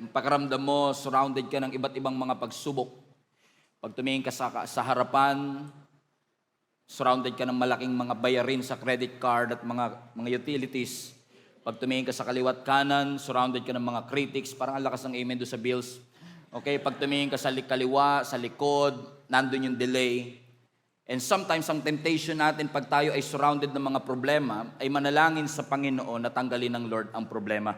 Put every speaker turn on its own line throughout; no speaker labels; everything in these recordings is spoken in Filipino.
Pakiramdam mo, surrounded ka ng iba't ibang mga pagsubok. Pag tumingin ka sa harapan, surrounded ka ng malaking mga bayarin sa credit card at mga utilities. Pag tumingin ka sa kaliwat kanan, surrounded ka ng mga critics, parang ang lakas ng amen do sa bills. Okay, pag tumingin ka sa kaliwa, sa likod, nandun yung delay. And sometimes ang temptation natin pag tayo ay surrounded ng mga problema, ay manalangin sa Panginoon na tanggalin ng Lord ang problema.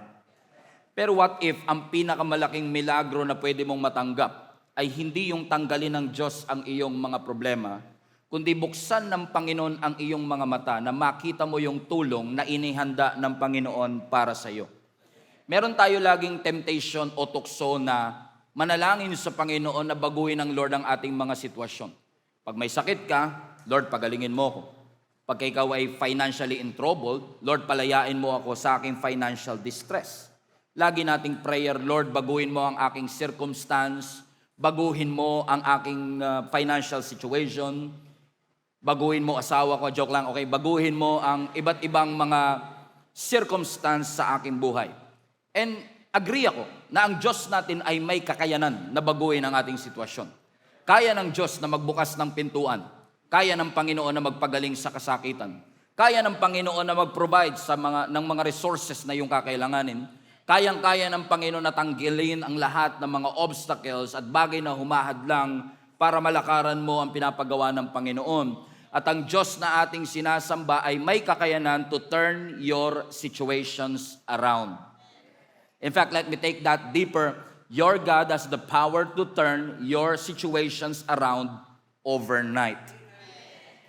Pero what if ang pinakamalaking milagro na pwede mong matanggap ay hindi yung tanggalin ng Diyos ang iyong mga problema, kundi buksan ng Panginoon ang iyong mga mata na makita mo yung tulong na inihanda ng Panginoon para sa iyo. Meron tayo laging temptation o tukso na manalangin sa Panginoon na baguhin ng Lord ang ating mga sitwasyon. Pag may sakit ka, Lord, pagalingin mo ako. Pag ikaw ay financially in trouble, Lord, palayain mo ako sa aking financial distress. Lagi nating prayer, Lord, baguhin mo ang aking circumstance, baguhin mo ang aking financial situation, baguhin mo asawa ko, joke lang, okay, baguhin mo ang iba't ibang mga circumstance sa aking buhay. And agree ako na ang Diyos natin ay may kakayanan na baguhin ang ating sitwasyon. Kaya ng Diyos na magbukas ng pintuan. Kaya ng Panginoon na magpagaling sa kasakitan. Kaya ng Panginoon na mag-provide ng mga resources na yung kakailanganin. Kayang-kaya ng Panginoon na tanggilin ang lahat ng mga obstacles at bagay na humahadlang para malakaran mo ang pinapagawa ng Panginoon. At ang Diyos na ating sinasamba ay may kakayanan to turn your situations around. In fact, let me take that deeper. Your God has the power to turn your situations around overnight.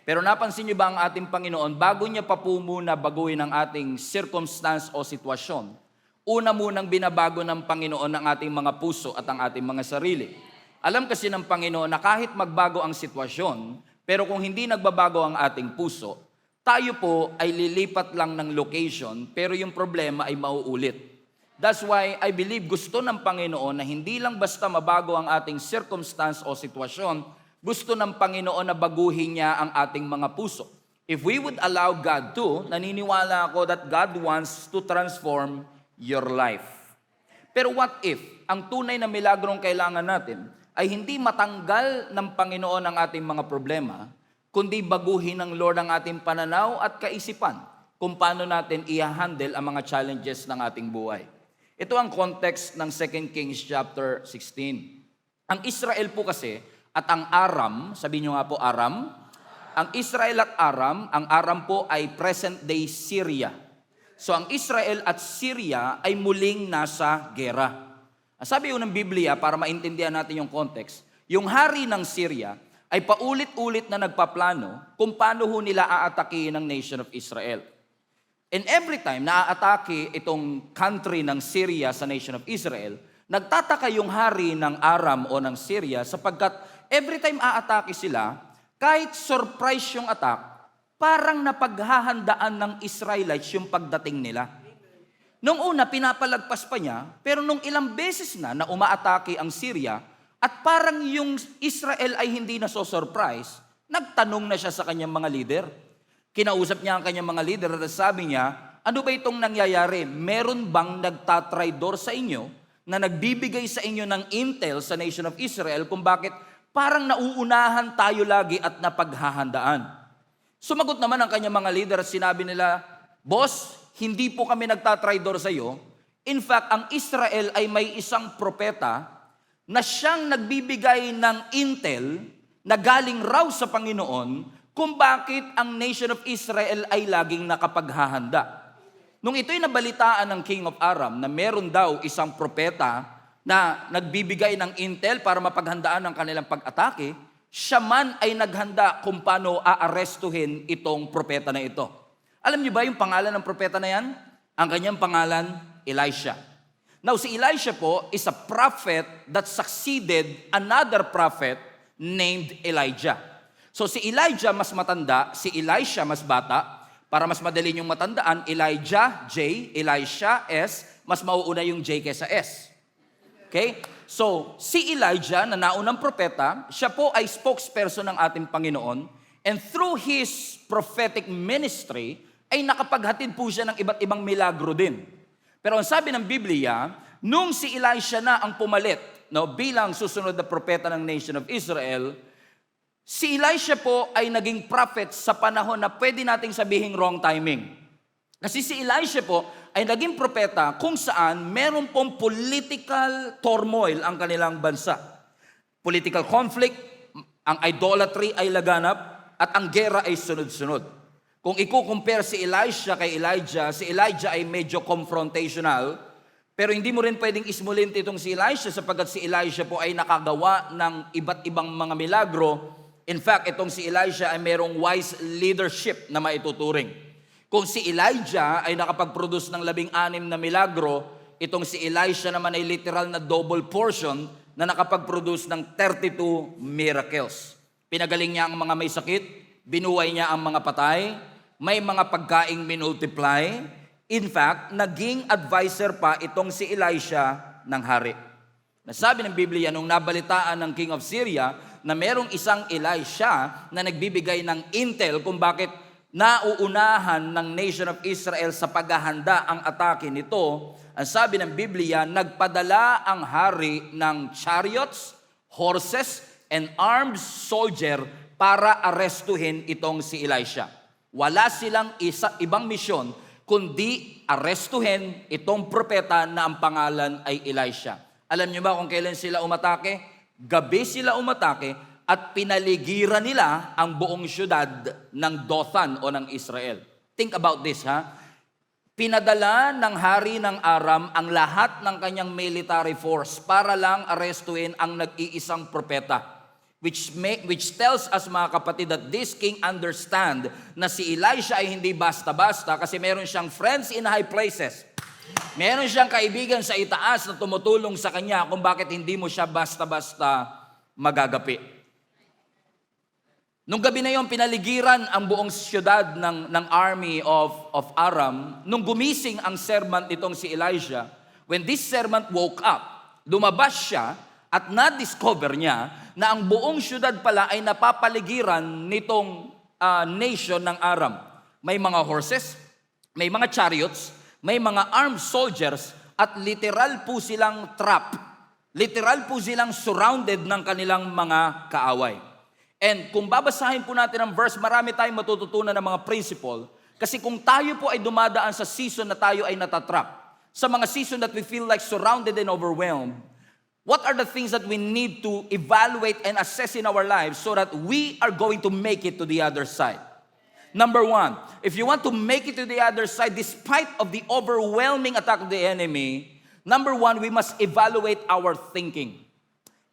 Pero napansin niyo ba ang ating Panginoon, bago niya pa po muna baguhin ang ating circumstance o sitwasyon, una munang binabago ng Panginoon ang ating mga puso at ang ating mga sarili. Alam kasi ng Panginoon na kahit magbago ang sitwasyon, pero kung hindi nagbabago ang ating puso, tayo po ay lilipat lang ng location, pero yung problema ay mauulit. That's why I believe gusto ng Panginoon na hindi lang basta mabago ang ating circumstance o sitwasyon, gusto ng Panginoon na baguhin niya ang ating mga puso. If we would allow God to, naniniwala ako that God wants to transform your life. Pero what if ang tunay na milagrong kailangan natin ay hindi matanggal ng Panginoon ang ating mga problema, kundi baguhin ng Lord ang ating pananaw at kaisipan kung paano natin i-handle ang mga challenges ng ating buhay. Ito ang context ng 2 Kings chapter 16. Ang Israel po kasi at ang Aram, sabihin nyo nga po Aram, ang Israel at Aram, ang Aram po ay present-day Syria. So ang Israel at Syria ay muling nasa gera. Sabi yun ng Biblia, para maintindihan natin yung context, yung hari ng Syria ay paulit-ulit na nagpaplano kung paano ho nila aatakihin ang nation of Israel. And every time na aatake itong country ng Syria sa nation of Israel, nagtataka yung hari ng Aram o ng Syria sapagkat every time aatake sila, kahit surprise yung attack, parang napaghahandaan ng Israelites yung pagdating nila. Nung una, pinapalagpas pa niya, pero nung ilang beses na umaatake ang Syria, at parang yung Israel ay hindi na so surprise, nagtanong na siya sa kanyang mga leader. Kinausap niya ang kanyang mga leader at sabi niya, ano ba itong nangyayari? Meron bang nagtatraidor sa inyo na nagbibigay sa inyo ng intel sa nation of Israel kung bakit parang nauunahan tayo lagi at napaghahandaan? Sumagot naman ang kanyang mga leader at sinabi nila, Boss, hindi po kami nagtatraidor sa iyo. In fact, ang Israel ay may isang propeta na siyang nagbibigay ng intel na galing raw sa Panginoon kung bakit ang nation of Israel ay laging nakapaghahanda. Nung ito'y nabalitaan ng King of Aram na meron daw isang propeta na nagbibigay ng intel para mapaghandaan ang kanilang pag-atake, siya man ay naghanda kung paano aarestuhin itong propeta na ito. Alam niyo ba yung pangalan ng propeta na yan? Ang kanyang pangalan, Elisha. Now, si Elisha po is a prophet that succeeded another prophet named Elijah. So si Elijah mas matanda, si Elisha mas bata. Para mas madali niyong matandaan, Elijah, J, Elisha, S, mas mauuna yung J kesa S. Okay? So si Elijah na naunang propeta, siya po ay spokesperson ng ating Panginoon. And through his prophetic ministry, ay nakapaghatid po siya ng iba't ibang milagro din. Pero ang sabi ng Biblia, nung si Elisha na ang pumalit, no, bilang susunod na propeta ng nation of Israel, si Elisha po ay naging prophet sa panahon na pwede nating sabihing wrong timing. Kasi si Elisha po ay naging propeta kung saan meron pong political turmoil ang kanilang bansa. Political conflict, ang idolatry ay laganap, at ang gera ay sunod-sunod. Kung i-compare si Elisha kay Elijah, si Elijah ay medyo confrontational, pero hindi mo rin pwedeng ismulint itong si Elisha sapagkat si Elisha po ay nakagawa ng iba't ibang mga milagro. In fact, itong si Elisha ay merong wise leadership na maituturing. Kung si Elijah ay nakapag-produce ng 16 na milagro, itong si Elisha naman ay literal na double portion na nakapag-produce ng 32 miracles. Pinagaling niya ang mga may sakit, binuhay niya ang mga patay, may mga pagkaing minultiply. In fact, naging advisor pa itong si Elisha ng hari. Nasabi ng Biblia nung nabalitaan ng King of Syria na merong isang Elisha na nagbibigay ng intel kung bakit nauunahan ng nation of Israel sa paghahanda ang atake nito. Ang sabi ng Biblia, nagpadala ang hari ng chariots, horses, and armed soldier para arestuhin itong si Elisha. Wala silang ibang misyon kundi arestuhin itong propeta na ang pangalan ay Elisha. Alam niyo ba kung kailan sila umatake? Gabi sila umatake at pinaligiran nila ang buong syudad ng Dothan o ng Israel. Think about this, ha? Pinadala ng hari ng Aram ang lahat ng kanyang military force para lang arestuhin ang nag-iisang propeta. Which tells us, mga kapatid, that this king understand na si Elisha ay hindi basta-basta kasi meron siyang friends in high places. Meron siyang kaibigan sa itaas na tumutulong sa kanya kung bakit hindi mo siya basta-basta magagapi. Nung gabi na yon, pinaligiran ang buong siyudad ng army of Aram. Nung gumising ang servant nitong si Elisha, when this servant woke up, lumabas siya at na-discover niya na ang buong siyudad pala ay napapaligiran nitong nation ng Aram. May mga horses, may mga chariots, may mga armed soldiers, at literal po silang trap. Literal po silang surrounded ng kanilang mga kaaway. And kung babasahin po natin ang verse, marami tayong matututunan ng mga principle. Kasi kung tayo po ay dumadaan sa season na tayo ay natatrap, sa mga season that we feel like surrounded and overwhelmed, what are the things that we need to evaluate and assess in our lives so that we are going to make it to the other side? Number one, if you want to make it to the other side, despite of the overwhelming attack of the enemy, number one, we must evaluate our thinking.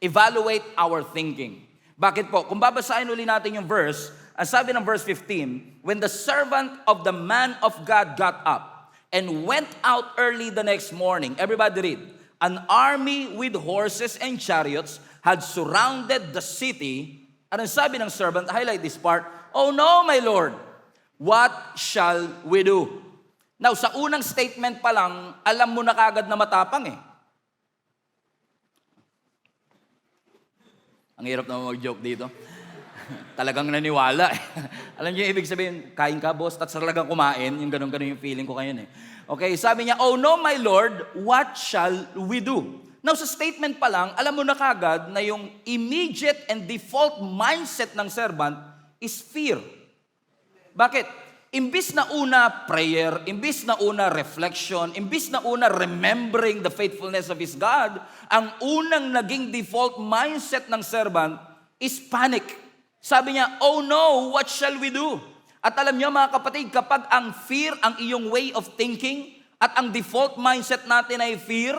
Evaluate our thinking. Bakit po? Kung babasahin uli natin yung verse, ang sabi ng verse 15, when the servant of the man of God got up and went out early the next morning, everybody read, an army with horses and chariots had surrounded the city. At ang sabi ng servant, highlight this part, oh no, my Lord, what shall we do? Now, sa unang statement pa lang, alam mo na kagad na matapang eh. Ang hirap naman mag-joke dito. Talagang naniwala eh. Alam niyo yung ibig sabihin, kain ka boss, at talagang kumain, yung ganun-ganun yung feeling ko ngayon eh. Okay, sabi niya, oh no, my Lord, what shall we do? Now, sa statement pa lang, alam mo na kagad na yung immediate and default mindset ng servant is fear. Bakit? Imbis na una prayer, imbis na una reflection, imbis na una remembering the faithfulness of his God, ang unang naging default mindset ng servant is panic. Sabi niya, oh no, what shall we do? At alam niyo mga kapatid, kapag ang fear ang iyong way of thinking at ang default mindset natin ay fear,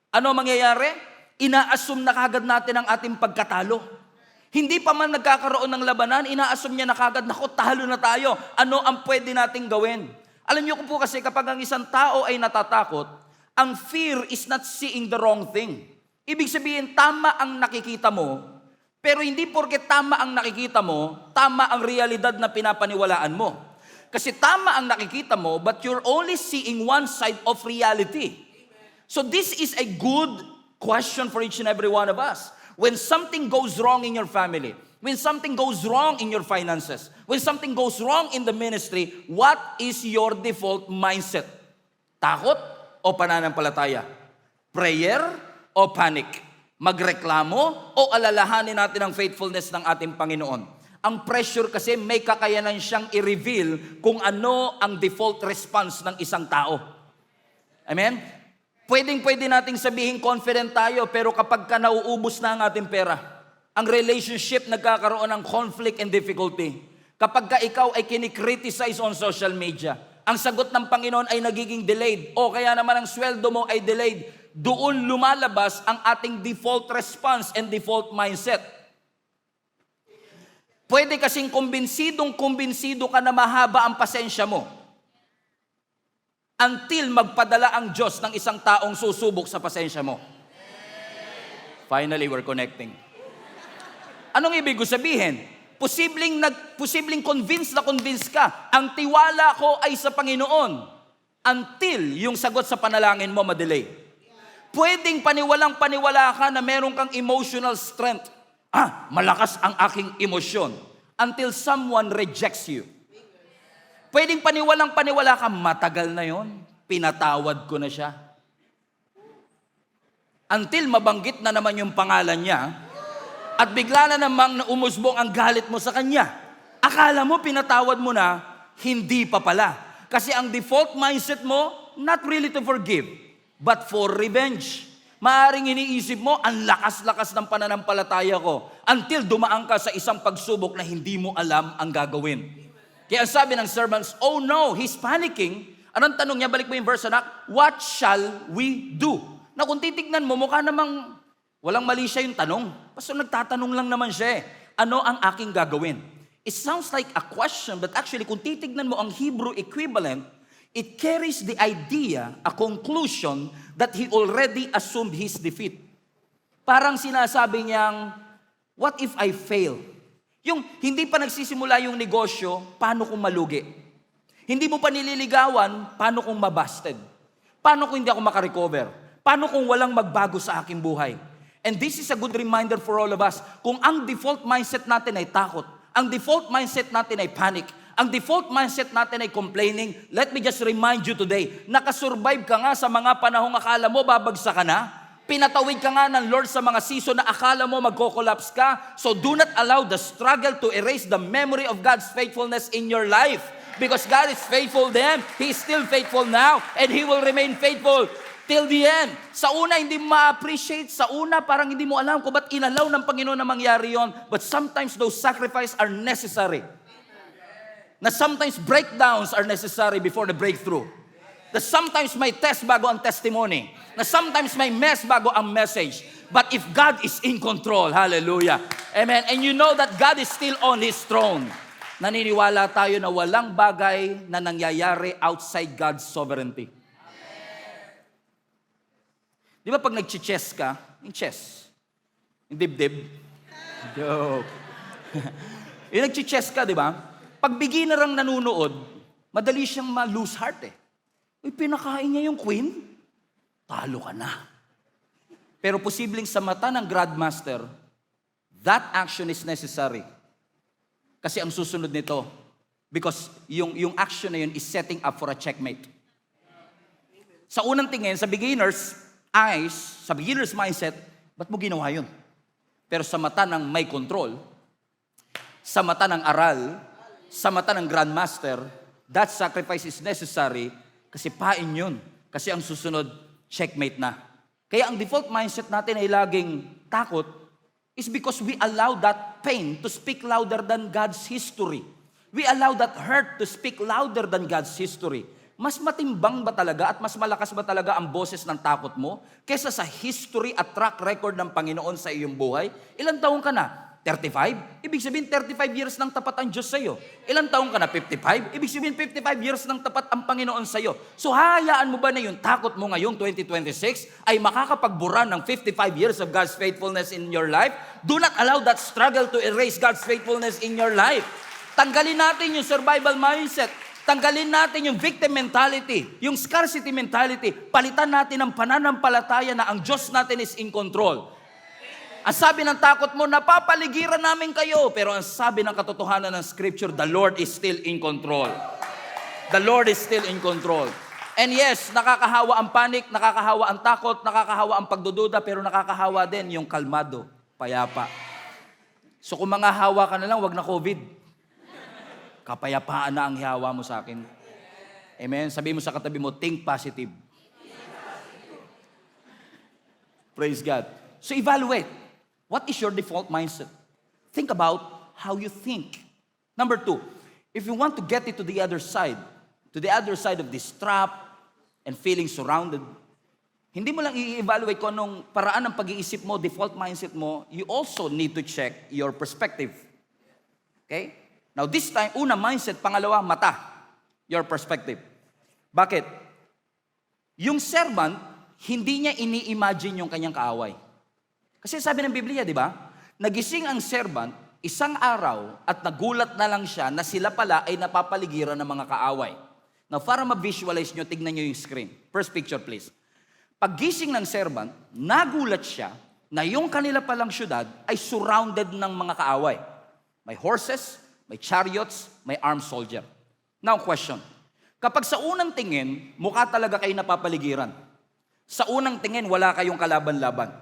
ano mangyayari? Ina-assume na kagad natin ang ating pagkatalo. Hindi pa man nagkakaroon ng labanan, ina-assume niya na kagad, naku, talo na tayo. Ano ang pwede nating gawin? Alam niyo po kasi kapag ang isang tao ay natatakot, ang fear is not seeing the wrong thing. Ibig sabihin, tama ang nakikita mo, pero hindi porke tama ang nakikita mo, tama ang realidad na pinapaniwalaan mo. Kasi tama ang nakikita mo, but you're only seeing one side of reality. So this is a good question for each and every one of us. When something goes wrong in your family, when something goes wrong in your finances, when something goes wrong in the ministry, what is your default mindset? Takot o pananampalataya? Prayer o panic? Magreklamo o alalahanin natin ang faithfulness ng ating Panginoon? Ang pressure kasi may kakayanan siyang i-reveal kung ano ang default response ng isang tao. Amen? Pwede nating sabihin confident tayo, pero kapag ka nauubos na ang ating pera, ang relationship nagkakaroon ng conflict and difficulty. Kapag ka ikaw ay kinikriticize on social media, ang sagot ng Panginoon ay nagiging delayed, o kaya naman ang sweldo mo ay delayed, doon lumalabas ang ating default response and default mindset. Pwede kasing kumbinsido ka na mahaba ang pasensya mo until magpadala ang Diyos ng isang taong susubok sa pasensya mo. Finally, we're connecting. Anong ibig sabihin? Posibleng convinced ka. Ang tiwala ko ay sa Panginoon until yung sagot sa panalangin mo madelay. Pwedeng paniwala ka na meron kang emotional strength. Malakas ang aking emosyon. Until someone rejects you. Pwedeng paniwala ka, matagal na yon, pinatawad ko na siya. Until mabanggit na naman yung pangalan niya, at bigla na namang umusbong ang galit mo sa kanya. Akala mo pinatawad mo na, hindi pa pala. Kasi ang default mindset mo, not really to forgive, but for revenge. Maaring iniisip mo, ang lakas-lakas ng pananampalataya ko, until dumaan ka sa isang pagsubok na hindi mo alam ang gagawin. Kaya sabi ng servants, oh no, he's panicking. Anong tanong niya? Balik mo yung verse, anak. What shall we do? Na kung titignan mo, mukha namang walang mali siya yung tanong. Basta nagtatanong lang naman siya. Ano ang aking gagawin? It sounds like a question, but actually kung titignan mo ang Hebrew equivalent, it carries the idea, a conclusion, that he already assumed his defeat. Parang sinasabi niyang, what if I fail? Yung hindi pa nagsisimula yung negosyo, paano kung malugi? Hindi mo pa nililigawan, paano kung mabasted? Paano kung hindi ako makarecover? Paano kung walang magbago sa aking buhay? And this is a good reminder for all of us. Kung ang default mindset natin ay takot, ang default mindset natin ay panic, ang default mindset natin ay complaining, let me just remind you today, nakasurvive ka nga sa mga panahong akala mo babagsak ka na. Pinatawid ka nga ng Lord sa mga season na akala mo magko-collapse ka. So do not allow the struggle to erase the memory of God's faithfulness in your life. Because God is faithful then, He is still faithful now, and He will remain faithful till the end. Sa una, hindi mo ma-appreciate. Sa una, parang hindi mo alam kung ba't inalaw ng Panginoon na mangyari yon. But sometimes those sacrifices are necessary. Na sometimes breakdowns are necessary before the breakthrough. Na sometimes may test bago ang testimony. Na sometimes may mess bago ang message. But if God is in control, hallelujah. Amen. And you know that God is still on His throne. Naniniwala tayo na walang bagay na nangyayari outside God's sovereignty. Di ba pag nag-chess ka, yung chess, yung dibdib, joke. Yung nag-chess ka, di ba? Pag beginner ang nanunood, madali siyang ma-lose heart eh. Uy, pinakain niya yung queen, talo ka na. Pero posibleng sa mata ng grandmaster, that action is necessary. Kasi ang susunod nito, because yung action na yun is setting up for a checkmate. Sa unang tingin, sa beginner's eyes, sa beginner's mindset, ba't mo ginawa yun? Pero sa mata ng may control, sa mata ng aral, sa mata ng grandmaster, that sacrifice is necessary kasi pain yun. Kasi ang susunod, checkmate na. Kaya ang default mindset natin ay laging takot is because we allow that pain to speak louder than God's history. We allow that hurt to speak louder than God's history. Mas matimbang ba talaga at mas malakas ba talaga ang boses ng takot mo kaysa sa history at track record ng Panginoon sa iyong buhay? Ilang taon ka na? 35? Ibig sabihin 35 years ng tapat ang Diyos sa iyo. Ilang taon ka na? 55? Ibig sabihin 55 years ng tapat ang Panginoon sa iyo. So hayaan mo ba na yung takot mo ngayong 2026 ay makakapagbura ng 55 years of God's faithfulness in your life? Do not allow that struggle to erase God's faithfulness in your life. Tanggalin natin yung survival mindset. Tanggalin natin yung victim mentality, yung scarcity mentality. Palitan natin ang pananampalataya na ang Diyos natin is in control. Ang sabi ng takot mo, napapaligiran namin kayo. Pero ang sabi ng katotohanan ng Scripture, the Lord is still in control. The Lord is still in control. And yes, nakakahawa ang panic, nakakahawa ang takot, nakakahawa ang pagdududa, pero nakakahawa din yung kalmado, payapa. So kung mga hawa ka na lang, wag na COVID. Kapayapaan na ang hihawa mo sa akin. Amen? Sabi mo sa katabi mo, think positive. Praise God. So evaluate. What is your default mindset? Think about how you think. Number 2, if you want to get it to the other side of this trap, and feeling surrounded, hindi mo lang i-evaluate kung anong paraan ng pag-iisip mo, default mindset mo, you also need to check your perspective. Okay? Now this time, una, mindset. Pangalawa, mata. Your perspective. Bakit? Yung servant, hindi niya ini-imagine yung kanyang kaaway. Kasi sabi ng Biblia, di ba? Nagising ang servant, isang araw, at nagulat na lang siya na sila pala ay napapaligiran ng mga kaaway. Now, para ma-visualize nyo, tignan nyo yung screen. First picture, please. Paggising ng servant, nagulat siya na yung kanila palang syudad ay surrounded ng mga kaaway. May horses, may chariots, may armed soldier. Now, question. Kapag sa unang tingin, mukha talaga kayo napapaligiran. Sa unang tingin, wala kayong kalaban-laban.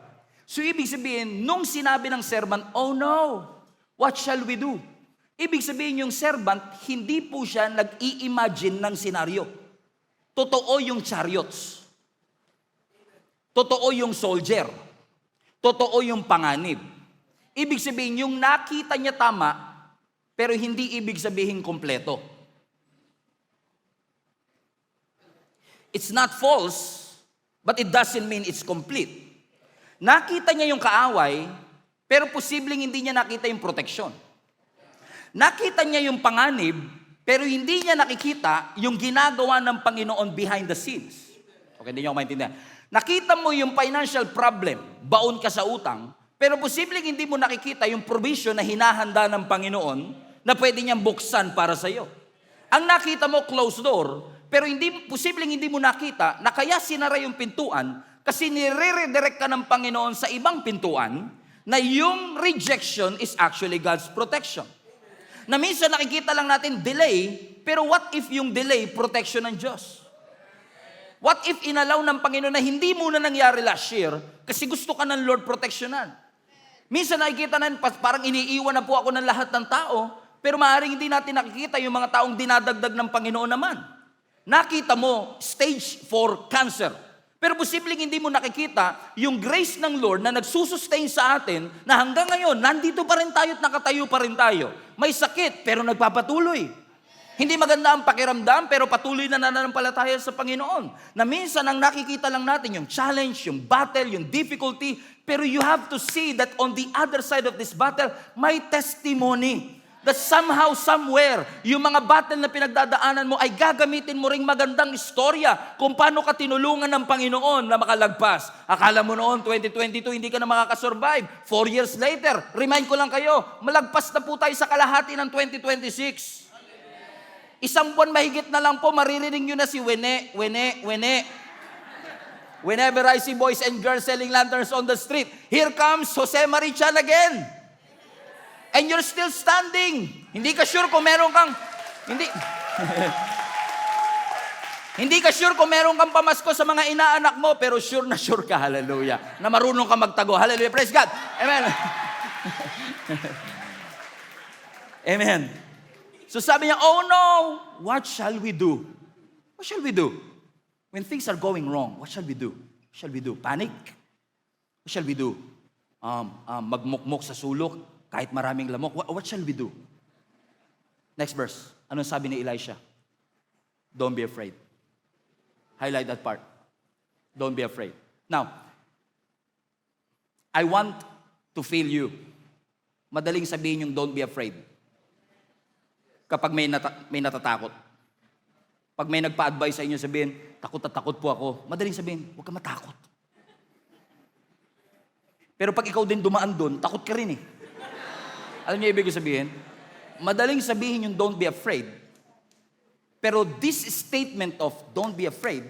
So, ibig sabihin, nung sinabi ng servant, oh no, what shall we do? Ibig sabihin yung servant, hindi po siya nag-i-imagine ng senaryo. Totoo yung chariots. Totoo yung soldier. Totoo yung panganib. Ibig sabihin, yung nakita niya tama, pero hindi ibig sabihin kompleto. It's not false, but it doesn't mean it's complete. Nakita niya yung kaaway, pero posibleng hindi niya nakita yung proteksyon. Nakita niya yung panganib, pero hindi niya nakikita yung ginagawa ng Panginoon behind the scenes. Okay, hindi niyo ako maintindihan. Nakita mo yung financial problem, baon ka sa utang, pero posibleng hindi mo nakikita yung provision na hinahanda ng Panginoon na pwede niyang buksan para sa iyo. Ang nakita mo, closed door, pero posibleng hindi mo nakita na kaya sinara yung pintuan kasi nire-redirect ka ng Panginoon sa ibang pintuan na yung rejection is actually God's protection. Na minsan nakikita lang natin delay, pero what if yung delay, protection ng Diyos? What if inalaw ng Panginoon na hindi muna nangyari last year kasi gusto ka ng Lord protectionan? Minsan nakikita natin, parang iniiwan na po ako ng lahat ng tao, pero maaaring hindi natin nakikita yung mga taong dinadagdag ng Panginoon naman. Nakita mo, stage 4 cancer. Pero posibleng hindi mo nakikita yung grace ng Lord na nagsusustain sa atin na hanggang ngayon, nandito pa rin tayo at nakatayo pa rin tayo. May sakit, pero nagpapatuloy. Hindi maganda ang pakiramdam, pero patuloy na nananampalataya sa Panginoon. Na minsan, ang nakikita lang natin yung challenge, yung battle, yung difficulty, pero you have to see that on the other side of this battle, may testimony. That somehow, somewhere, yung mga battle na pinagdadaanan mo ay gagamitin mo ring magandang istorya kung paano ka tinulungan ng Panginoon na makalagpas. Akala mo noon, 2022, hindi ka na makakasurvive. 4 years later, remind ko lang kayo, malagpas na po tayo sa kalahati ng 2026. Isang buwan mahigit na lang po, maririnig nyo na si Wene. Whenever I see boys and girls selling lanterns on the street, here comes Jose Marichal again. And you're still standing. Hindi ka sure kung meron kang, hindi ka sure kung meron kang pamasko sa mga inaanak mo, pero sure na sure ka, hallelujah, na marunong ka magtago. Hallelujah, praise God. Amen. Amen. So sabi niya, oh no, what shall we do? What shall we do? When things are going wrong, what shall we do? What shall we do? Panic? What shall we do? Magmukmok sa sulok? Kahit maraming lamok, what shall we do? Next verse. Anong sabi ni Elisha? Don't be afraid. Highlight that part. Don't be afraid. Now, I want to feel you. Madaling sabihin yung don't be afraid. Kapag may natatakot. Pag may nagpa-advise sa inyo, sabihin, takot at takot po ako. Madaling sabihin, huwag ka matakot. Pero pag ikaw din dumaan doon, takot ka rin eh. Alam niyo ibig sabihin? Madaling sabihin yung don't be afraid. Pero this statement of don't be afraid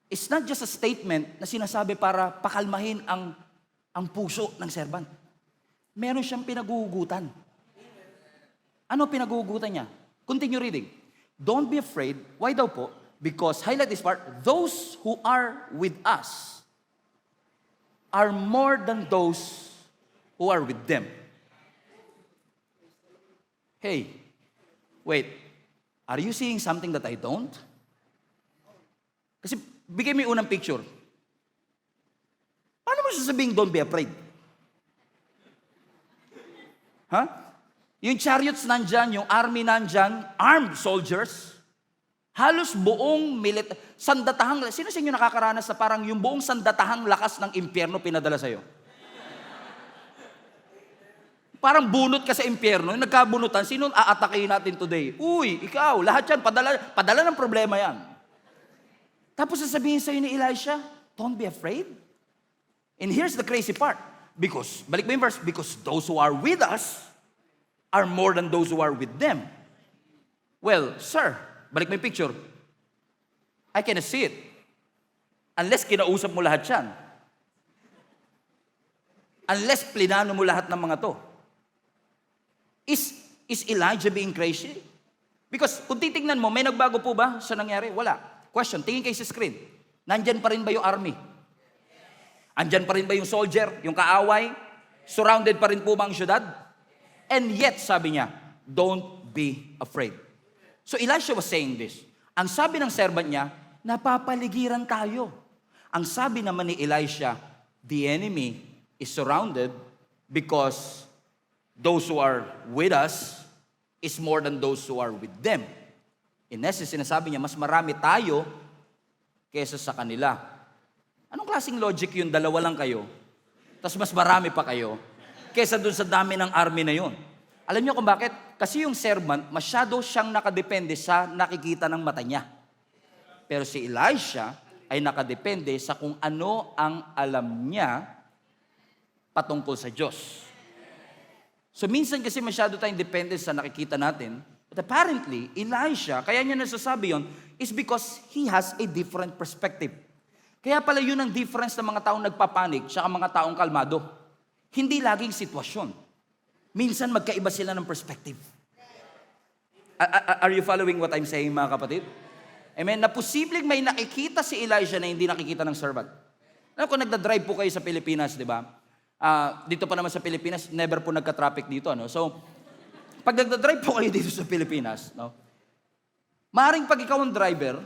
is not just a statement na sinasabi para pakalmahin ang puso ng servant. Meron siyang pinaguhugutan. Ano pinaguhugutan niya? Continue reading. Don't be afraid. Why daw po? Because, highlight this part, those who are with us are more than those who are with them. Hey, wait, are you seeing something that I don't? Kasi bigay mo yung unang picture. Paano mo sasabihin, don't be afraid? Ha? Yung chariots nandyan, yung army nandyan, armed soldiers, halos buong sandatahang, sino sa inyo nakakaranas na parang yung buong sandatahang lakas ng impyerno pinadala sa'yo? Parang bunot ka sa impyerno, yung nagkabunutan, sino aatakihin natin today? Uy, ikaw, lahat yan, padala ng problema yan. Tapos sasabihin sa'yo ni Elisha, don't be afraid. And here's the crazy part. Because, balik mo yung verse, because those who are with us are more than those who are with them. Well, sir, balik mo yung picture. I cannot see it. Unless kinausap mo lahat yan. Unless plinano mo lahat ng mga to. Is Elijah being crazy? Because kung titignan mo, may nagbago po ba sa nangyari? Wala. Question, tingin kayo sa screen. Nandyan pa rin ba yung army? Andyan pa rin ba yung soldier, yung kaaway? Surrounded pa rin po ba ang syudad? And yet, sabi niya, don't be afraid. So Elisha was saying this. Ang sabi ng servant niya, napapaligiran tayo. Ang sabi naman ni Elisha, the enemy is surrounded because those who are with us is more than those who are with them. In essence, sinasabi niya, mas marami tayo kaysa sa kanila. Anong klaseng logic yun? Dalawa lang kayo, tapos mas marami pa kayo kaysa dun sa dami ng army na yun. Alam niyo kung bakit? Kasi yung servant, masyado siyang nakadepende sa nakikita ng mata niya. Pero si Elisha ay nakadepende sa kung ano ang alam niya patungkol sa Diyos. So minsan kasi masyado tayong dependent sa nakikita natin. But apparently, Elisha, kaya niya nasasabi yon, is because he has a different perspective. Kaya pala yun ang difference ng mga taong nagpapanik sa mga taong kalmado. Hindi laging sitwasyon. Minsan magkaiba sila ng perspective. Are you following what I'm saying, mga kapatid? Amen? Na posibleng may nakikita si Elisha na hindi nakikita ng servant. Alam kung nagda-drive po kayo sa Pilipinas, di ba? Dito pa naman sa Pilipinas, never po nagka-traffic dito. No? So, pag nagda-drive po kayo dito sa Pilipinas, no? Maaring pag ikaw ang driver,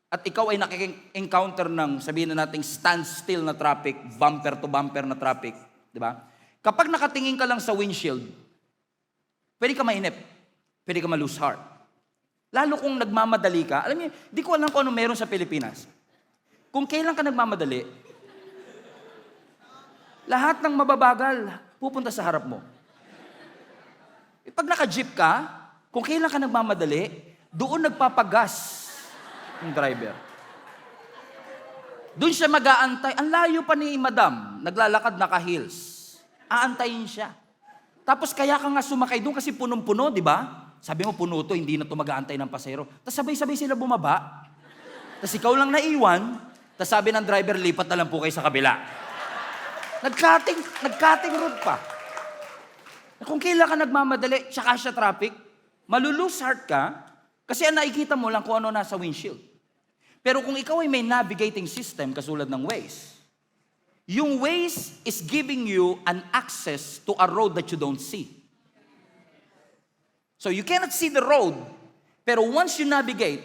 at ikaw ay nakik-encounter ng, sabihin na nating standstill na traffic, bumper to bumper na traffic, di ba? Kapag nakatingin ka lang sa windshield, pwede ka mainip, pwede ka ma-lose heart. Lalo kung nagmamadali ka, alam niyo, di ko alam kung ano meron sa Pilipinas. Kung kailan ka nagmamadali, lahat ng mababagal, pupunta sa harap mo. Pag naka-jeep ka, kung kailan ka nagmamadali, doon nagpapagas yung driver. Doon siya mag-aantay. Ang layo pa ni madam, naglalakad naka-heels. Aantayin siya. Tapos kaya ka nga sumakay doon kasi punong-puno, di ba? Sabi mo, puno to, hindi na to mag-aantay ng pasahero. Tapos sabay-sabay sila bumaba. Tapos ikaw lang naiwan. Tapos sabi ng driver, lipat na lang po kayo sa kabila. Nag-cutting road pa. Kung kailan ka nagmamadali, tsaka siya traffic, malulose heart ka, kasi ang nakikita mo lang kung ano nasa windshield. Pero kung ikaw ay may navigating system, kasulad ng Waze, yung Waze is giving you an access to a road that you don't see. So you cannot see the road, pero once you navigate,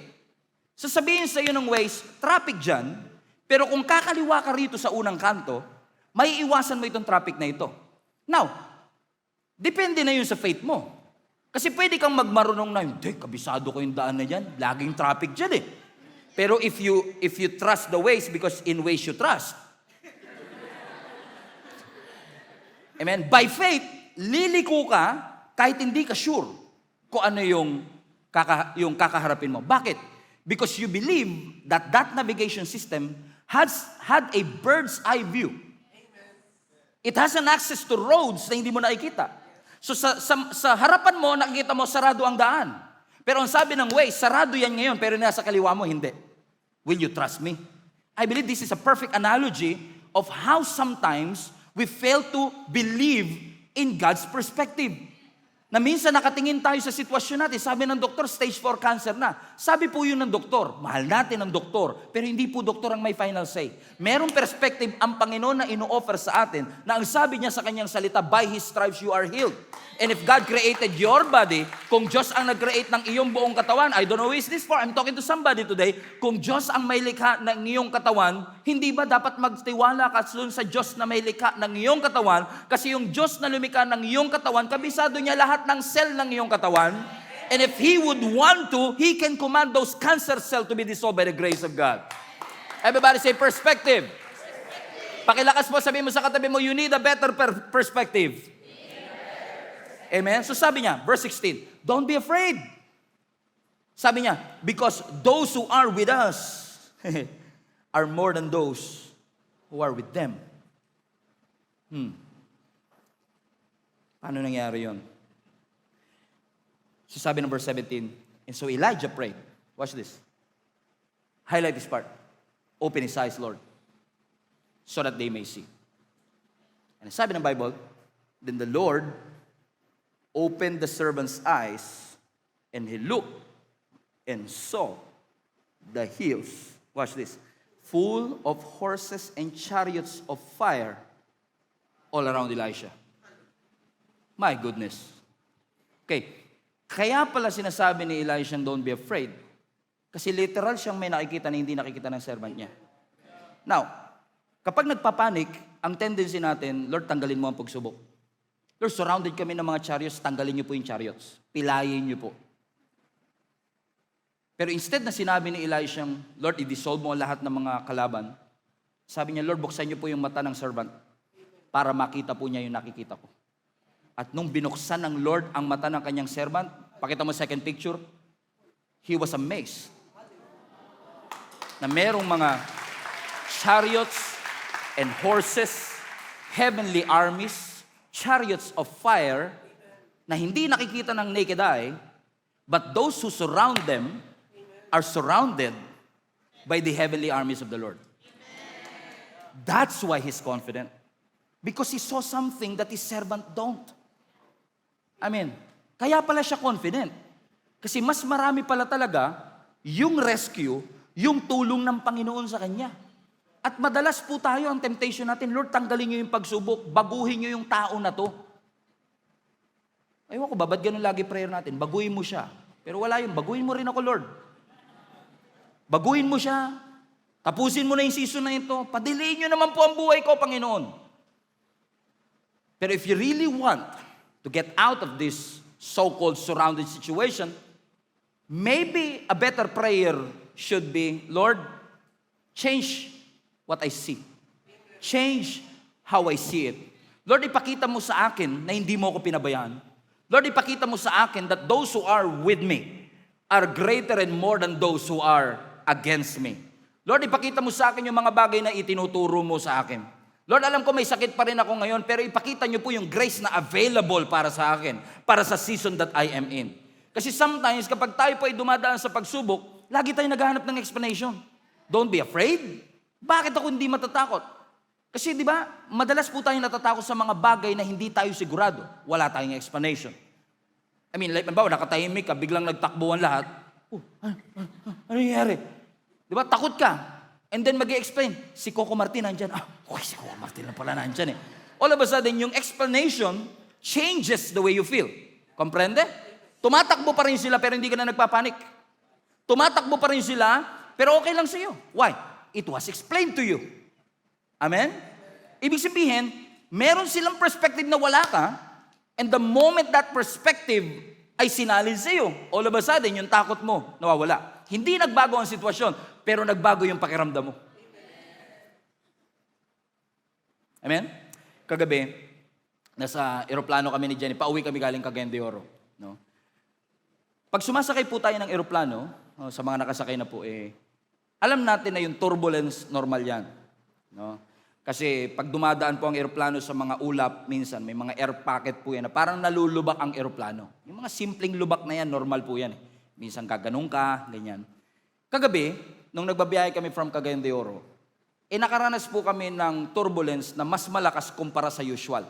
sasabihin sa iyo ng Waze, traffic dyan, pero kung kakaliwa ka rito sa unang kanto, may iwasan mo itong traffic na ito. Now, depende na yun sa faith mo. Kasi pwede kang magmarunong na, hindi, kabisado ko yung daan na yan, laging traffic dyan eh. Pero if you trust the Waze, because in Waze you trust. Amen? By faith, liliko ka kahit hindi ka sure kung ano yung kakaharapin mo. Bakit? Because you believe that that navigation system had a bird's eye view. It has an access to roads na hindi mo nakikita. So sa harapan mo, nakikita mo, sarado ang daan. Pero ang sabi ng Waze, sarado yan ngayon, pero nasa kaliwa mo, hindi. Will you trust me? I believe this is a perfect analogy of how sometimes we fail to believe in God's perspective. Na minsan nakatingin tayo sa sitwasyon natin. Sabi ng doktor, stage 4 cancer na. Sabi po yun ng doktor. Mahal natin ang doktor. Pero hindi po doktor ang may final say. Merong perspective ang Panginoon na ino-offer sa atin na ang sabi niya sa kanyang salita, by His stripes you are healed. And if God created your body, kung Diyos ang nag-create ng iyong buong katawan, I don't know who is this for, I'm talking to somebody today, kung Diyos ang may likha ng iyong katawan, hindi ba dapat magtiwala ka sa Diyos na may likha ng iyong katawan? Kasi yung Diyos na lumikha ng iyong katawan, kabisado niya lahat ng cell ng iyong katawan. And if He would want to, He can command those cancer cells to be dissolved by the grace of God. Everybody say perspective. Pakilakas mo, sabihin mo sa katabi mo, you need a better perspective. Amen? So sabi niya, verse 16, don't be afraid. Sabi niya, because those who are with us are more than those who are with them. Paano nangyari yun? So sabi ng verse 17, and so Elijah prayed. Watch this. Highlight this part. Open his eyes, Lord, so that they may see. And sabi ng Bible, then the Lord opened the servant's eyes, and he looked and saw the hills. Watch this. Full of horses and chariots of fire all around Elisha. My goodness. Okay. Kaya pala sinasabi ni Elisha, don't be afraid. Kasi literal siyang may nakikita na hindi nakikita ng servant niya. Now, kapag nagpapanik, ang tendency natin, Lord, tanggalin mo ang pagsubok. Lord, surrounded kami ng mga chariots, tanggalin niyo po yung chariots. Pilayin niyo po. Pero instead na sinabi ni Elisha, Lord, i-dissolve mo lahat ng mga kalaban, sabi niya, Lord, buksan niyo po yung mata ng servant para makita po niya yung nakikita ko. At nung binuksan ng Lord ang mata ng kanyang servant, pakita mo second picture, he was amazed na merong mga chariots and horses, heavenly armies, chariots of fire na hindi nakikita ng naked eye, but those who surround them are surrounded by the heavenly armies of the Lord. That's why he's confident. Because he saw something that his servant don't. Amen. Kaya pala siya confident. Kasi mas marami pala talaga yung rescue, yung tulong ng Panginoon sa kanya. At madalas po tayo, ang temptation natin, Lord, tanggalin niyo yung pagsubok, baguhin niyo yung tao na to. Aywan ko ba, ba't ganun lagi prayer natin? Baguhin mo siya. Pero wala yun, baguhin mo rin ako, Lord. Baguhin mo siya. Tapusin mo na yung season na ito. Padelay niyo naman po ang buhay ko, Panginoon. Pero if you really want to get out of this so-called surrounded situation, maybe a better prayer should be, Lord, change what I see. Change how I see it. Lord, ipakita mo sa akin na hindi mo ako pinabayaan. Lord, ipakita mo sa akin that those who are with me are greater and more than those who are against me. Lord, ipakita mo sa akin yung mga bagay na itinuturo mo sa akin. Lord, alam ko may sakit pa rin ako ngayon, pero ipakita niyo po yung grace na available para sa akin, para sa season that I am in. Kasi sometimes, kapag tayo po ay dumadaan sa pagsubok, lagi tayo naghahanap ng explanation. Don't be afraid. Bakit ako hindi matatakot? Kasi di ba, madalas po tayo natatakot sa mga bagay na hindi tayo sigurado. Wala tayong explanation. I mean, like, nakatahimik ka, biglang nagtakbuhan lahat. Ano nangyari? Di ba, takot ka. And then mag-i-explain, si Coco Martin nandyan. Si Coco Martin na pala nandyan eh. All of a sudden, yung explanation changes the way you feel. Komprende? Tumatakbo pa rin sila pero hindi ka na nagpapanik. Tumatakbo pa rin sila pero okay lang sa iyo. Why? It was explained to you. Amen? Ibig sabihin, meron silang perspective na wala ka, and the moment that perspective ay sinalin sa iyo, all of a sudden, yung takot mo, nawawala. Hindi nagbago ang sitwasyon, pero nagbago yung pakiramdam mo. Amen? Kagabi, nasa eroplano kami ni Jenny, pauwi kami galing Cagayan de Oro. No? Pag sumasakay po tayo ng eroplano, sa mga nakasakay na po, alam natin na yung turbulence, normal yan. No? Kasi pag dumadaan po ang eroplano sa mga ulap, minsan may mga air pocket po yan na parang nalulubak ang eroplano. Yung mga simpleng lubak na yan, normal po yan. Minsan gaganong ka, ganyan. Kagabi, nung nagbabiyahe kami from Cagayan de Oro, nakaranas po kami ng turbulence na mas malakas kumpara sa usual.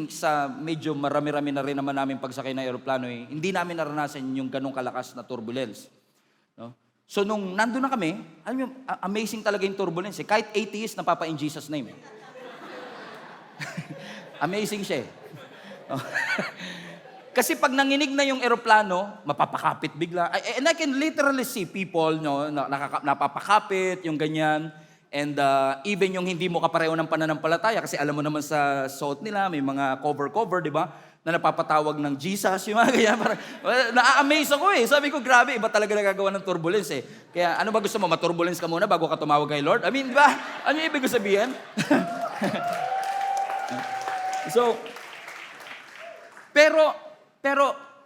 Sa medyo marami-rami na rin naman namin pagsakay ng eroplano, hindi namin naranasan yung ganong kalakas na turbulence. No? So nung nandun na kami, alam mo, amazing talaga yung turbulence. Kahit atheist, napapa-in Jesus' name. Amazing siya. Kasi pag nanginig na yung eroplano, mapapakapit bigla. And I can literally see people, napapakapit, yung ganyan. And even yung hindi mo kapareho ng pananampalataya, kasi alam mo naman sa suot nila, may mga cover, di ba? Na napapatawag ng Jesus, yung mga ganyan. Na-amaze ako Sabi ko, grabe, iba talaga nagagawa ng turbulence Kaya ano ba gusto mo, maturbulence ka muna bago ka tumawag kay Lord? Di ba? Ano yung ibig ko sabihin? So, pero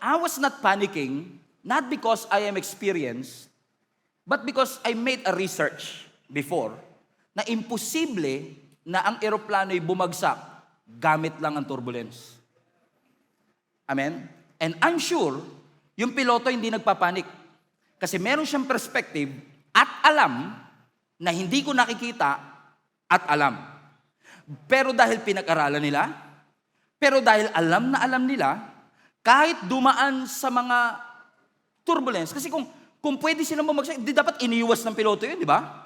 I was not panicking, not because I am experienced, but because I made a research before na imposible na ang eroplano'y bumagsak gamit lang ang turbulence. Amen? And I'm sure, yung piloto hindi nagpapanik. Kasi meron siyang perspective at alam na hindi ko nakikita at alam. Pero dahil pinag-aralan nila, pero dahil alam na alam nila, kahit dumaan sa mga turbulence, kasi kung pwede silang bumagsak, di dapat iniwas ng piloto yun, di ba?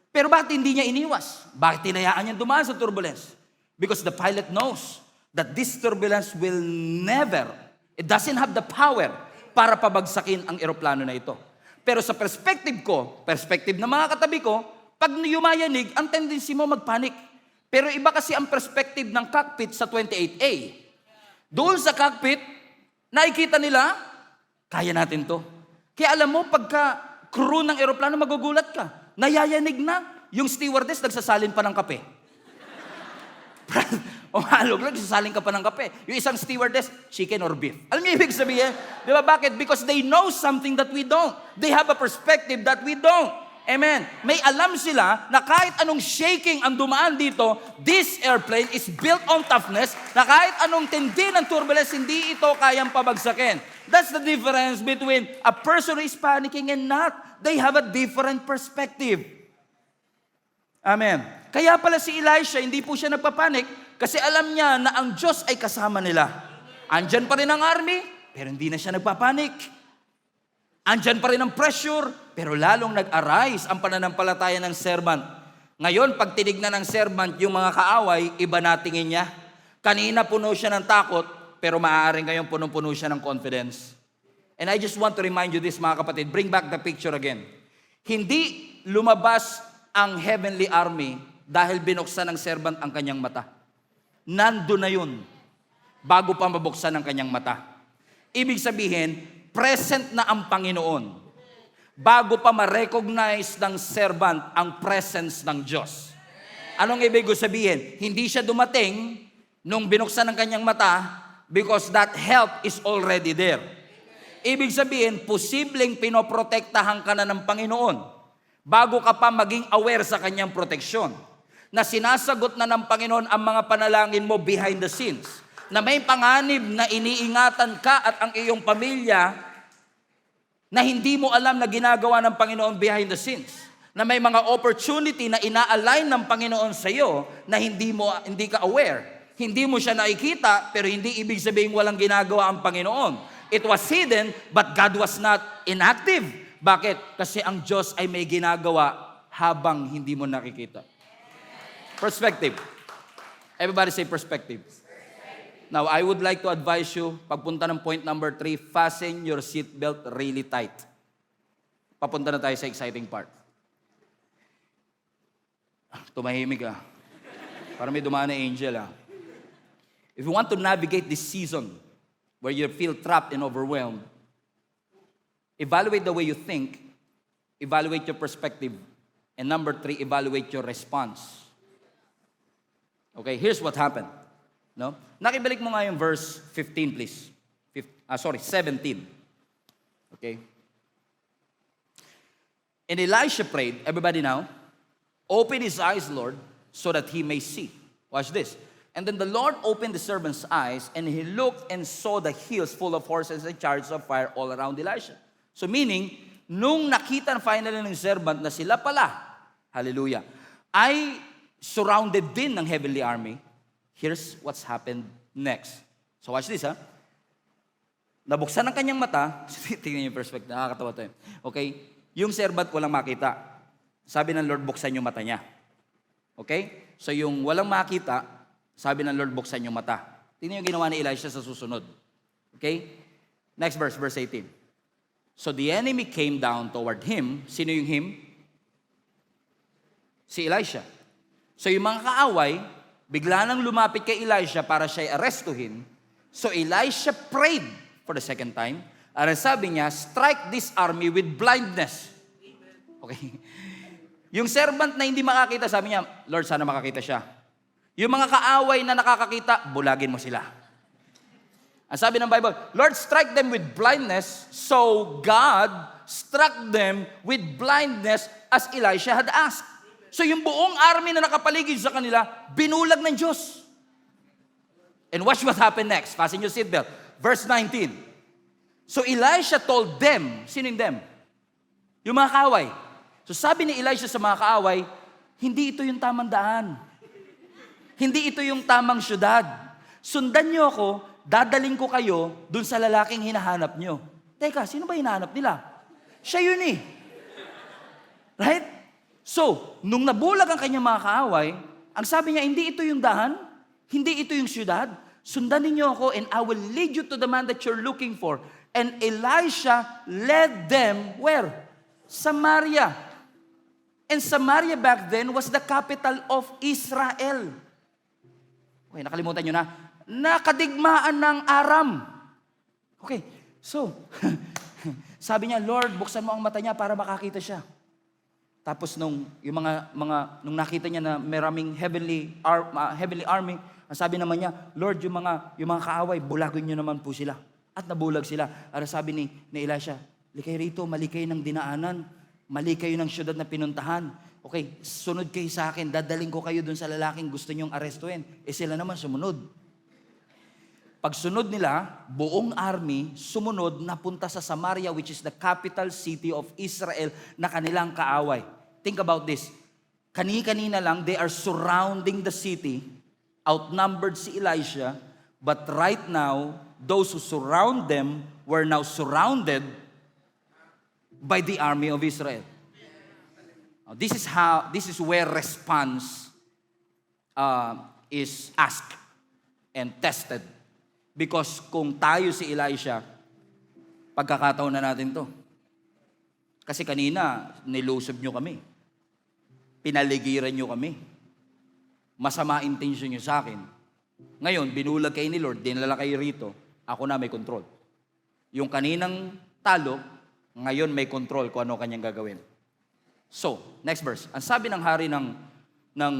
Pero bakit hindi niya iniwas? Bakit tinayaan niya dumaan sa turbulence? Because the pilot knows that this turbulence will never, it doesn't have the power para pabagsakin ang eroplano na ito. Pero sa perspective ko, perspective ng mga katabi ko, pag yumayanig, ang tendency mo magpanik. Pero iba kasi ang perspective ng cockpit sa 28A. Doon sa cockpit, nakikita nila, kaya natin to. Kaya alam mo, pagka crew ng eroplano, magugulat ka. Nayayanig na, yung stewardess nagsasalin pa ng kape. Umalog lang, nagsasalin ka pa ng kape. Yung isang stewardess, chicken or beef. Alam niyo ibig sabihin? Di ba bakit? Because they know something that we don't. They have a perspective that we don't. Amen. May alam sila na kahit anong shaking ang dumaan dito, this airplane is built on toughness, na kahit anong tindi ng turbulence, hindi ito kayang pabagsakin. That's the difference between a person who is panicking and not. They have a different perspective. Amen. Kaya pala si Elisha, hindi po siya nagpapanik kasi alam niya na ang Diyos ay kasama nila. Andyan pa rin ang army, pero hindi na siya nagpapanik. Andyan pa rin ang pressure, pero lalong nag-arise ang pananampalataya ng servant. Ngayon, pag tinignan ng servant yung mga kaaway, iba na tingin niya. Kanina puno siya ng takot, pero maaaring ngayon punong-puno siya ng confidence. And I just want to remind you this, mga kapatid. Bring back the picture again. Hindi lumabas ang heavenly army dahil binuksan ng servant ang kanyang mata. Nandun na yun bago pa mabuksan ang kanyang mata. Ibig sabihin, present na ang Panginoon bago pa ma-recognize ng servant ang presence ng Diyos. Anong ibig sabihin? Hindi siya dumating nung binuksan ang kanyang mata because that help is already there. Ibig sabihin, posibleng pinoprotektahan ka na ng Panginoon bago ka pa maging aware sa kanyang proteksyon. Na sinasagot na ng Panginoon ang mga panalangin mo behind the scenes. Na may panganib na iniingatan ka at ang iyong pamilya na hindi mo alam na ginagawa ng Panginoon behind the scenes. Na may mga opportunity na ina-align ng Panginoon sa iyo na hindi ka aware. Hindi mo siya nakikita, pero hindi ibig sabihin walang ginagawa ang Panginoon. It was hidden, but God was not inactive. Bakit? Kasi ang Diyos ay may ginagawa habang hindi mo nakikita. Perspective. Everybody say perspective. Now, I would like to advise you, pagpunta ng point number 3, fasten your seatbelt really tight. Papunta na tayo sa exciting part. Tumahimik Para may dumaan na angel If you want to navigate this season where you feel trapped and overwhelmed, evaluate the way you think, evaluate your perspective, and number 3, evaluate your response. Okay, here's what happened. No? Nakibalik mo nga yung verse 15, please. 17. Okay? And Elisha prayed, everybody now, open his eyes, Lord, so that he may see. Watch this. And then the Lord opened the servant's eyes, and he looked and saw the hills full of horses and chariots of fire all around Elisha. So meaning, nung nakita finally ng servant na sila pala, hallelujah, ay surrounded din ng heavenly army, Here's what's happened next. So watch this, ha? Nabuksan ang kanyang mata. Tingnan yung perspective. Nakakatawa to. Okay? Yung servant walang makita. Sabi ng Lord, buksan yung mata niya. Okay? So yung walang makita, sabi ng Lord, buksan yung mata. Tingnan yung ginawa ni Elisha sa susunod. Okay? Next verse, verse 18. So the enemy came down toward him. Sino yung him? Si Elisha. So yung mga kaaway, bigla nang lumapit kay Elisha para siya arrestuhin. So Elisha prayed for the second time. At sabi niya, strike this army with blindness. Okay. Yung servant na hindi makakita, sabi niya, Lord, sana makakita siya. Yung mga kaaway na nakakakita, bulagin mo sila. Ang sabi ng Bible, Lord, strike them with blindness. So God struck them with blindness as Elisha had asked. So yung buong army na nakapaligid sa kanila, binulag ng Diyos. And watch what happened next. Fasten your seatbelt. Verse 19. So Elisha told them, sino yung them? Yung mga kaaway. So sabi ni Elisha sa mga kaaway, hindi ito yung tamang daan. Hindi ito yung tamang syudad. Sundan niyo ako, dadaling ko kayo dun sa lalaking hinahanap nyo. Teka, sino ba hinahanap nila? Siya yun eh. Right? So, nung nabulag ang kanyang mga kaaway, ang sabi niya, hindi ito yung dahan, hindi ito yung syudad, sundan ninyo ako and I will lead you to the man that you're looking for. And Elisha led them, where? Samaria. And Samaria back then was the capital of Israel. Okay, nakalimutan nyo na. Nakadigmaan ng Aram. Okay, so, sabi niya, Lord, buksan mo ang mata niya para makakita siya. Tapos nung nakita niya na maraming heavenly army, ang sabi naman niya, Lord, yung mga kaaway, bulagin niyo naman po sila. At nabulag sila. At sabi ni Elisha, likay rito, mali kayo ng dinaanan, mali kayo ng syudad na pinuntahan. Okay, sunod kayo sa akin, dadaling ko kayo dun sa lalaking gusto niyong arestuhin. Sila naman sumunod. Pagsunod nila, buong army sumunod napunta sa Samaria, which is the capital city of Israel, na kanilang kaaway. Think about this. Kani-kanina lang, they are surrounding the city. Outnumbered si Elisha. But right now, those who surround them were now surrounded by the army of Israel. Now, this is where response is asked and tested. Because kung tayo si Elisha, pagkakataon na natin to. Kasi kanina, nilusob nyo kami. Pinaligiran nyo kami. Masama intention nyo sa akin. Ngayon, binulag kayo ni Lord, dinala kayo rito, ako na may control. Yung kaninang talo, ngayon may control kung ano kanyang gagawin. So, next verse. Ang sabi ng hari ng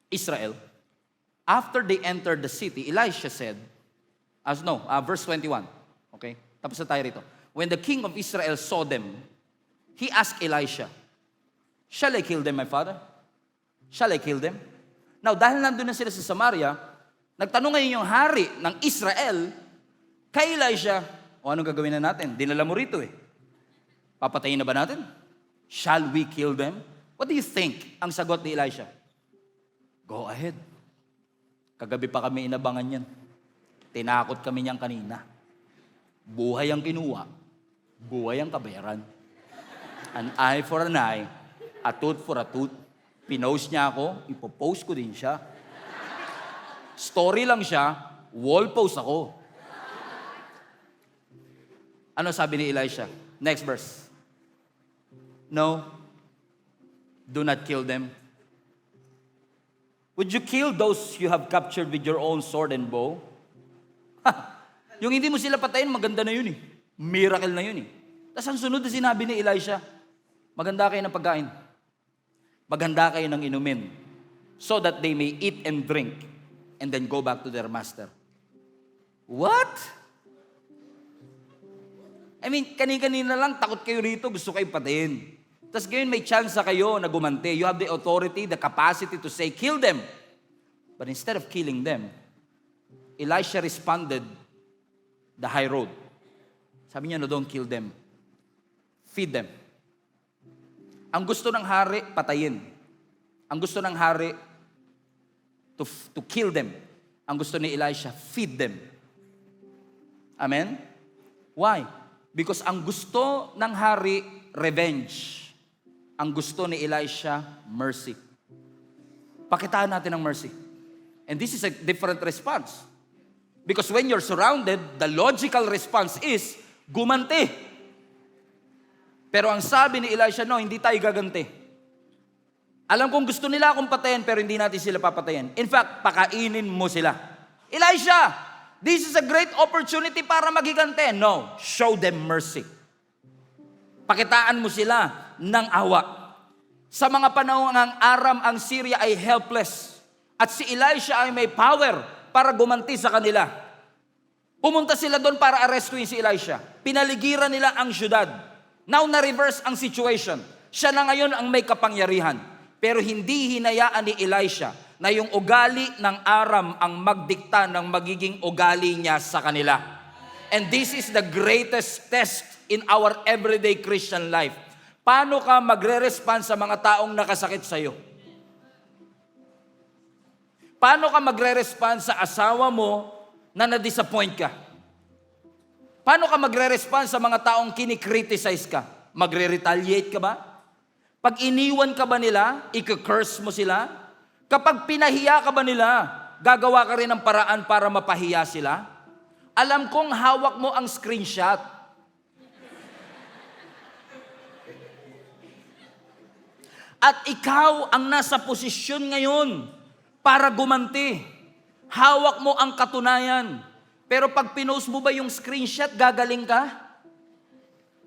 Israel, after they entered the city, Elisha said, verse 21. Okay? Tapos na tayo rito. When the king of Israel saw them, he asked Elisha, shall I kill them, my father? Shall I kill them? Now, dahil nandun na sila sa Samaria, nagtanong ngayon yung hari ng Israel kay Elisha, anong gagawin na natin? Dinala mo rito eh. Papatayin na ba natin? Shall we kill them? What do you think? Ang sagot ni Elisha, go ahead. Kagabi pa kami inabangan yan. Tinakot kami niyang kanina. Buhay ang kinuha, buhay ang kabayaran. An eye for an eye, a tooth for a tooth. Pinost niya ako, ipopost ko din siya. Story lang siya, wall post ako. Ano sabi ni Elisha? Next verse. No, do not kill them. Would you kill those you have captured with your own sword and bow? Yung hindi mo sila patayin, maganda na yun eh. Miracle na yun eh. Tapos ang sunod na sinabi ni Elisha, maganda kayo ng pagkain. Maghanda kayo ng inumin. So that they may eat and drink and then go back to their master. What? I mean, kanina lang, takot kayo rito, gusto kayo patayin. Tapos ngayon may chance kayo na gumante. You have the authority, the capacity to say, kill them. But instead of killing them, Elisha responded the high road. Sabi niya, no, don't kill them. Feed them. Ang gusto ng hari, patayin. Ang gusto ng hari, to kill them. Ang gusto ni Elisha, feed them. Amen? Why? Because ang gusto ng hari, revenge. Ang gusto ni Elisha, mercy. Pakitaan natin ang mercy. And this is a different response. Because when you're surrounded, the logical response is, gumanti. Pero ang sabi ni Elisha, no, hindi tayo gaganti. Alam kong gusto nila akong patayin, pero hindi natin sila papatayin. In fact, pakainin mo sila. Elisha, this is a great opportunity para magigante. No, show them mercy. Pakitaan mo sila ng awa. Sa mga panahon ng Aram, ang Syria ay helpless. At si Elisha ay may power para gumanti sa kanila. Pumunta sila doon para arrestuin si Elisha. Pinaligiran nila ang syudad. Now na-reverse ang situation. Siya na ngayon ang may kapangyarihan. Pero hindi hinayaan ni Elisha na yung ugali ng Aram ang magdikta ng magiging ugali niya sa kanila. And this is the greatest test in our everyday Christian life. Paano ka magre-respond sa mga taong nakasakit sa iyo? Paano ka magre-respond sa asawa mo na na-disappoint ka? Paano ka magre-respond sa mga taong kinikriticize ka? Magre-retaliate ka ba? Pag iniwan ka ba nila, i-curse mo sila? Kapag pinahiya ka ba nila, gagawa ka rin ng paraan para mapahiya sila? Alam kong hawak mo ang screenshot. At ikaw ang nasa posisyon ngayon para gumanti. Hawak mo ang katunayan. Pero pag pinost mo ba yung screenshot, gagaling ka?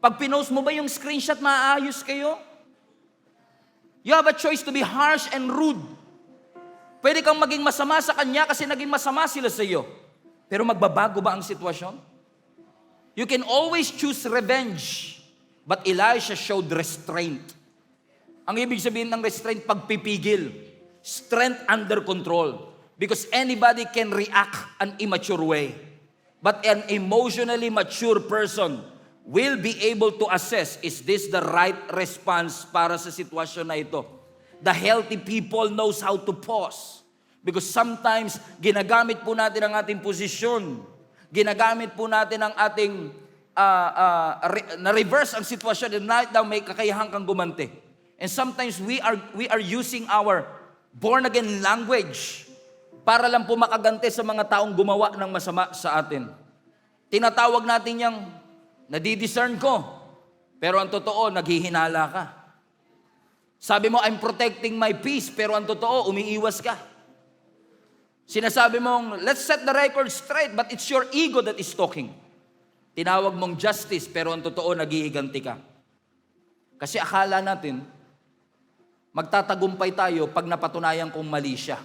Pag pinost mo ba yung screenshot, maayos kayo? You have a choice to be harsh and rude. Pwede kang maging masama sa kanya kasi naging masama sila sa iyo. Pero magbabago ba ang sitwasyon? You can always choose revenge. But Elisha showed restraint. Ang ibig sabihin ng restraint, pagpipigil. Strength under control. Because anybody can react an immature way. But an emotionally mature person will be able to assess, is this the right response para sa sitwasyon na ito? The healthy people knows how to pause. Because sometimes, ginagamit po natin ang ating posisyon. Ginagamit po natin ang ating, na-reverse ang sitwasyon, and right now may kakayahan kang gumanti. And sometimes we are using our born-again language para lang po makagante sa mga taong gumawa ng masama sa atin. Tinatawag natin yung nadidiscern ko, pero ang totoo, naghihinala ka. Sabi mo, I'm protecting my peace, pero ang totoo, umiiwas ka. Sinasabi mong, let's set the record straight, but it's your ego that is talking. Tinawag mong justice, pero ang totoo, naghihiganti ka. Kasi akala natin, magtatagumpay tayo pag napatunayan kong mali siya.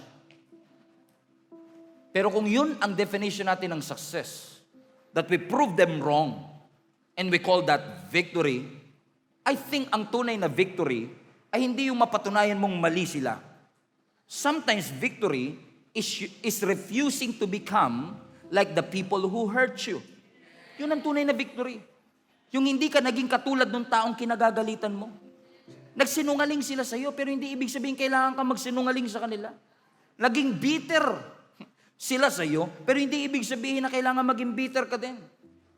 Pero kung yun ang definition natin ng success, that we prove them wrong, and we call that victory, I think ang tunay na victory ay hindi yung mapatunayan mong mali sila. Sometimes victory is refusing to become like the people who hurt you. Yun ang tunay na victory. Yung hindi ka naging katulad ng taong kinagagalitan mo. Nagsinungaling sila sa iyo, pero hindi ibig sabihin kailangan ka magsinungaling sa kanila. Naging bitter sila sa iyo, pero hindi ibig sabihin na kailangan maging bitter ka din.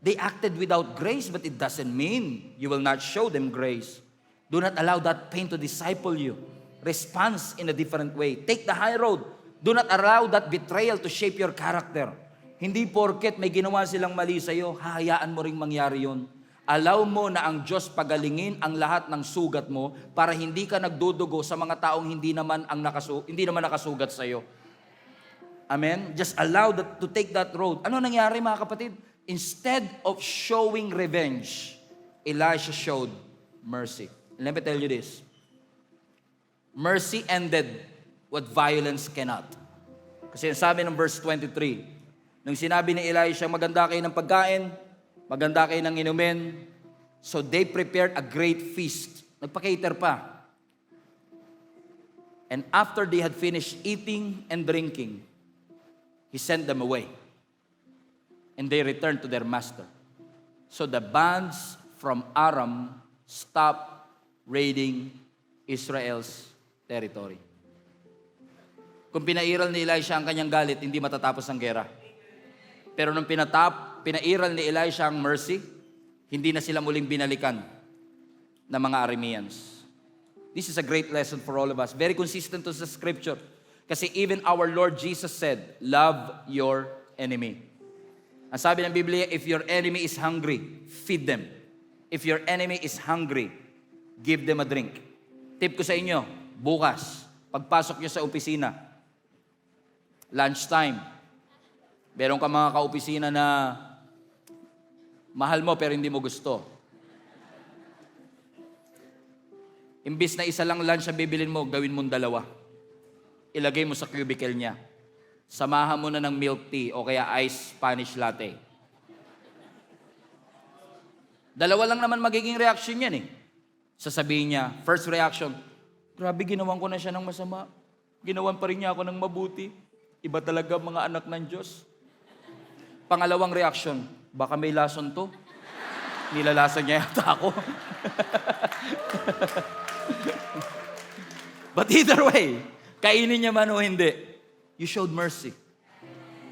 They acted without grace, but it doesn't mean you will not show them grace. Do not allow that pain to disciple you. Response in a different way. Take the high road. Do not allow that betrayal to shape your character. Hindi porket may ginawa silang mali sa iyo, hahayaan mo ring mangyari yun. Allow mo na ang Diyos pagalingin ang lahat ng sugat mo para hindi ka nagdudugo sa mga taong hindi naman nakasugat sa iyo. Amen? Just allow that to take that road. Ano nangyari mga kapatid? Instead of showing revenge, Elisha showed mercy. Let me tell you this. Mercy ended what violence cannot. Kasi sabi ng verse 23, nung sinabi ni Elisha, maganda kayo ng pagkain, maganda kayo ng inumin. So they prepared a great feast. Nagpa-cater pa. And after they had finished eating and drinking, he sent them away. And they returned to their master. So the bands from Aram stopped raiding Israel's territory. Kung pinairal ni Elisha ang kanyang galit, hindi matatapos ang gera. Pero nung pinairal ni Elisha ang mercy, hindi na sila muling binalikan ng mga Arameans. This is a great lesson for all of us. Very consistent to sa scripture. Kasi even our Lord Jesus said, love your enemy. Ang sabi ng Biblia, if your enemy is hungry, feed them. If your enemy is hungry, give them a drink. Tip ko sa inyo, bukas, pagpasok nyo sa opisina, lunchtime, meron ka mga kaopisina na mahal mo pero hindi mo gusto. Imbis na isa lang lunch ang bibilin mo, gawin mong dalawa. Ilagay mo sa cubicle niya. Samahan mo na ng milk tea o kaya iced Spanish latte. Dalawa lang naman magiging reaction yan eh. Sasabihin niya, first reaction, grabe ginawan ko na siya ng masama. Ginawan pa rin niya ako ng mabuti. Iba talaga mga anak ng Diyos. Pangalawang reaction, baka may lason to. Nilalason niya yata ako. But either way, kainin niya man o hindi, you showed mercy.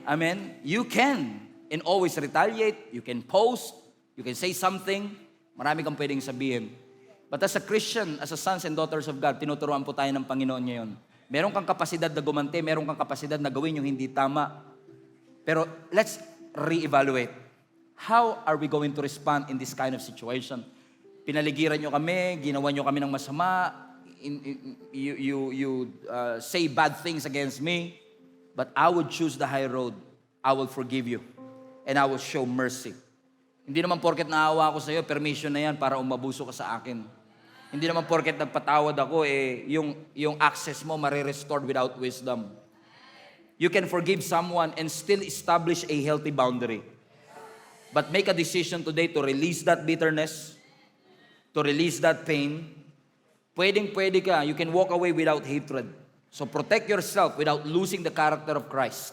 Amen? You can and always retaliate. You can post. You can say something. Marami kang pwedeng sabihin. But as a Christian, as a sons and daughters of God, tinuturuan po tayo ng Panginoon ngayon. Meron kang kapasidad na gumante, meron kang kapasidad na gawin yung hindi tama. Pero let's re-evaluate. How are we going to respond in this kind of situation? Pinaligiran nyo kami, ginawa nyo kami ng masama, you say bad things against me, but I would choose the high road. I will forgive you, and I will show mercy. Hindi naman porket naawa ako sa iyo, permission na yan para umabuso ka sa akin. Hindi naman porket nagpatawad ako, yung access mo marirestored without wisdom. You can forgive someone and still establish a healthy boundary. But make a decision today to release that bitterness, to release that pain. Pwede ka. You can walk away without hatred. So protect yourself without losing the character of Christ.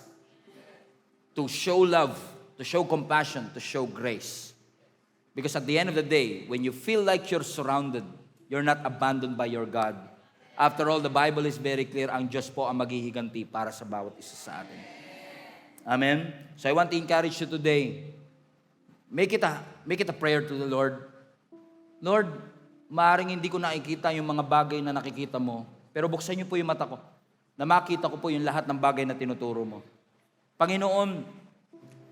To show love, to show compassion, to show grace. Because at the end of the day, when you feel like you're surrounded, you're not abandoned by your God. After all, the Bible is very clear, ang Diyos po ang maghihiganti para sa bawat isa sa atin. Amen? So I want to encourage you today, make it a prayer to the Lord. Lord, maaaring hindi ko nakikita yung mga bagay na nakikita mo, pero buksan niyo po yung mata ko, na makita ko po yung lahat ng bagay na tinuturo mo. Panginoon,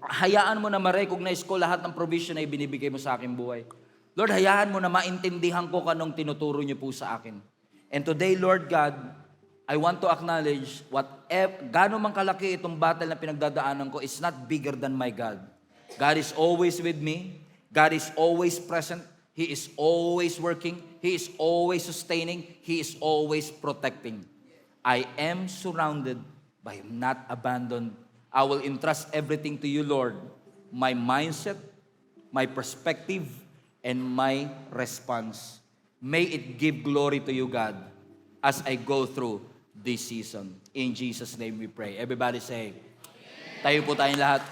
hayaan mo na ma-recognize ko lahat ng provision na ibinibigay mo sa aking buhay. Lord, hayaan mo na maintindihan ko kanong tinuturo niyo po sa akin. And today, Lord God, I want to acknowledge gaano man kalaki itong battle na pinagdadaanan ko, it's not bigger than my God. God is always with me. God is always present. He is always working. He is always sustaining. He is always protecting. I am surrounded, but I am not abandoned. I will entrust everything to you, Lord. My mindset, my perspective, and my response. May it give glory to you, God, as I go through this season. In Jesus' name we pray. Everybody say, tayo po tayong lahat.